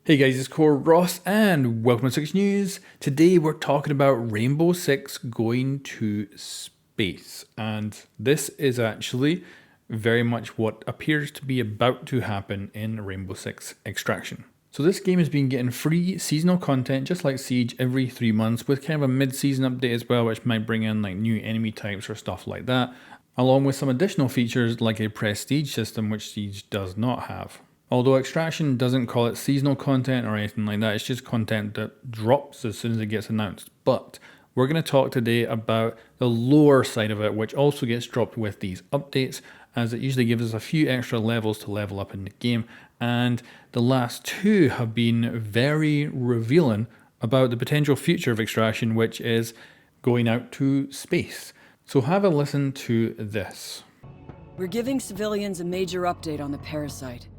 Hey guys, it's Core Ross and welcome to Six News. Today we're talking about Rainbow Six going to space, and this is actually very much what appears to be about to happen in Rainbow Six Extraction. So this game has been getting free seasonal content just like Siege every 3 months, with kind of a mid-season update as well, which might bring in like new enemy types or stuff like that, along with some additional features like a prestige system which Siege does not have. Although Extraction doesn't call it seasonal content or anything like that, it's just content that drops as soon as it gets announced. But we're going to talk today about the lower side of it, which also gets dropped with these updates, as it usually gives us a few extra levels to level up in the game. And the last two have been very revealing about the potential future of Extraction, which is going out to space. So have a listen to this. We're giving civilians a major update on the parasite.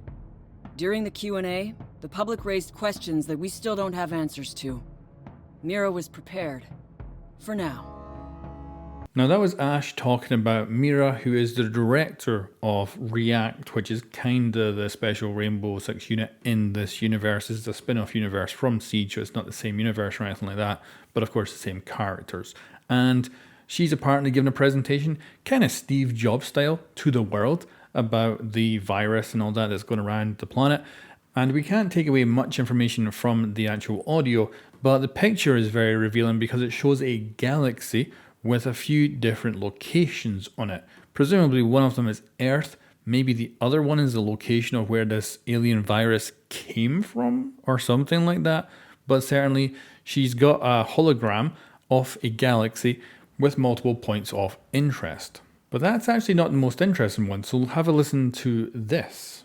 During the Q&A, the public raised questions that we still don't have answers to. Mira was prepared. For now. Now that was Ash talking about Mira, who is the director of React, which is kinda the special Rainbow Six unit in this universe. It's a spin-off universe from Siege, so it's not the same universe or anything like that, but of course the same characters. And she's apparently given a presentation, kind of Steve Jobs style, to the world about the virus and all that that's going around the planet. And we can't take away much information from the actual audio, but the picture is very revealing because it shows a galaxy with a few different locations on it. Presumably one of them is Earth, maybe the other one is the location of where this alien virus came from or something like that. But certainly she's got a hologram of a galaxy with multiple points of interest. But that's actually not the most interesting one, so have a listen to this.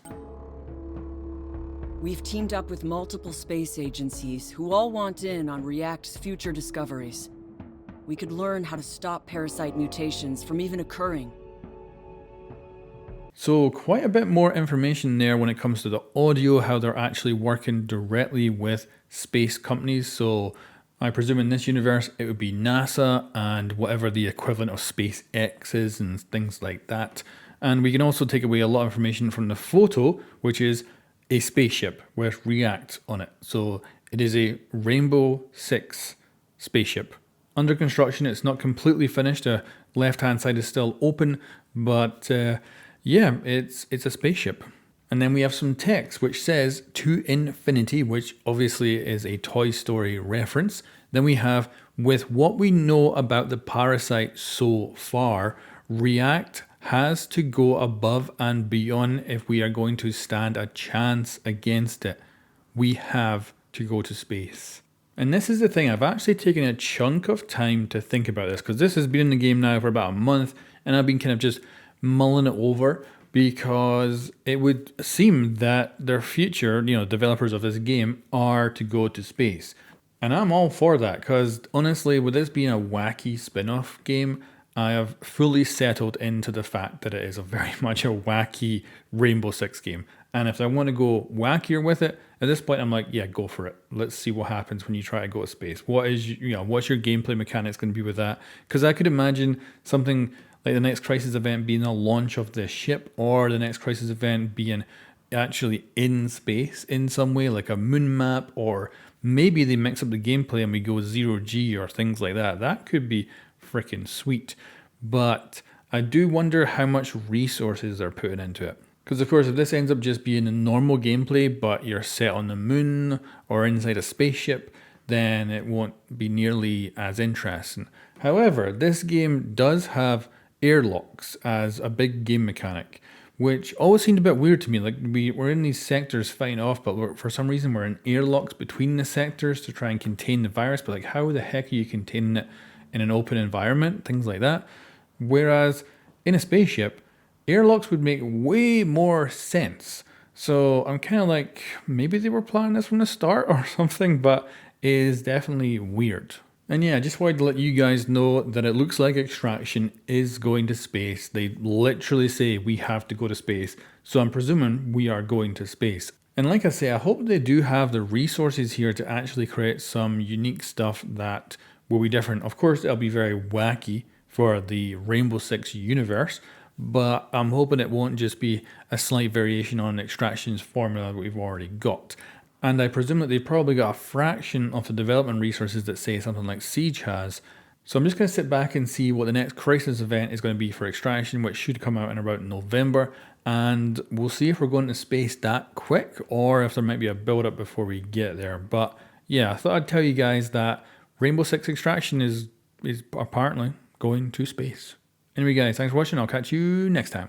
We've teamed up with multiple space agencies who all want in on React's future discoveries. We could learn how to stop parasite mutations from even occurring. So quite a bit more information there when it comes to the audio, how they're actually working directly with space companies. So I presume in this universe it would be NASA and whatever the equivalent of SpaceX is and things like that. And we can also take away a lot of information from the photo, which is a spaceship with React on it. So it is a Rainbow Six spaceship. Under construction, it's not completely finished. The left-hand side is still open, but yeah, it's a spaceship. And then we have some text which says "to infinity," which obviously is a Toy Story reference. Then we have, with what we know about the parasite so far, React has to go above and beyond if we are going to stand a chance against it. We have to go to space. And this is the thing, I've actually taken a chunk of time to think about this, because this has been in the game now for about a month, and I've been kind of just mulling it over, because it would seem that their future, developers of this game, are to go to space. And I'm all for that, because honestly, with this being a wacky spin-off game, I have fully settled into the fact that it is very much a wacky Rainbow Six game. And if I want to go wackier with it, at this point I'm like, yeah, go for it. Let's see what happens when you try to go to space. What's your gameplay mechanics going to be with that? Because I could imagine something like the next Crisis event being a launch of the ship, or the next Crisis event being actually in space in some way, like a moon map, or maybe they mix up the gameplay and we go 0G or things like that. That could be freaking sweet. But I do wonder how much resources they're putting into it. Because of course, if this ends up just being a normal gameplay, but you're set on the moon or inside a spaceship, then it won't be nearly as interesting. However, this game does have airlocks as a big game mechanic, which always seemed a bit weird to me. Like we're in these sectors fighting off, but for some reason we're in airlocks between the sectors to try and contain the virus. But like, how the heck are you containing it in an open environment? Things like that. Whereas in a spaceship, airlocks would make way more sense. So I'm kind of like, maybe they were planning this from the start or something, but it is definitely weird. And yeah, I just wanted to let you guys know that it looks like Extraction is going to space. They literally say we have to go to space. So I'm presuming we are going to space. And like I say, I hope they do have the resources here to actually create some unique stuff that will be different. Of course, it'll be very wacky for the Rainbow Six universe, but I'm hoping it won't just be a slight variation on Extraction's formula that we've already got. And I presume that they probably got a fraction of the development resources that, say, something like Siege has. So I'm just going to sit back and see what the next Crisis event is going to be for Extraction, which should come out in about November. And we'll see if we're going to space that quick or if there might be a build-up before we get there. But yeah, I thought I'd tell you guys that Rainbow Six Extraction is apparently going to space. Anyway guys, thanks for watching. I'll catch you next time.